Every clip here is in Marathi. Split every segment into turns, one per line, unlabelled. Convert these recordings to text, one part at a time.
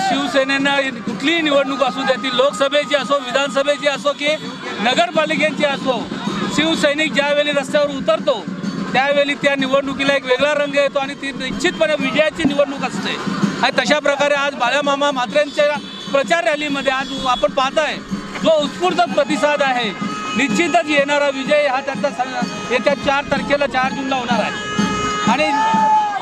शिवसेनेनं कुठलीही निवडणूक असू दे, ती लोकसभेची असो, विधानसभेची असो की नगरपालिकेची असो, शिवसैनिक ज्यावेळी रस्त्यावर उतरतो त्यावेळी त्या निवडणुकीला एक वेगळा रंग येतो आणि ती निश्चितपणे विजयाची निवडणूक असते। आणि तशा प्रकारे आज बाळामामा म्हात्रेंच्या प्रचार रॅलीमध्ये आज आपण पाहताय जो उत्स्फूर्त प्रतिसाद आहे, निश्चितच येणारा विजय हा त्यांचा येत्या 4 तारखेला 4 जूनला होणार आहे। आणि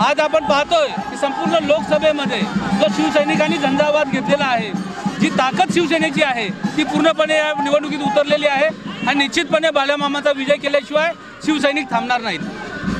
आज आपण पाहतोय की संपूर्ण लोकसभेमध्ये जो शिवसैनिकांनी झंझावात घेतलेला आहे, जी ताकद शिवसेनेची आहे ती पूर्णपणे या निवडणुकीत उतरलेली आहे आणि निश्चितपणे बाळामामाचा विजय केल्याशिवाय शिवसैनिक थांबणार नाहीत।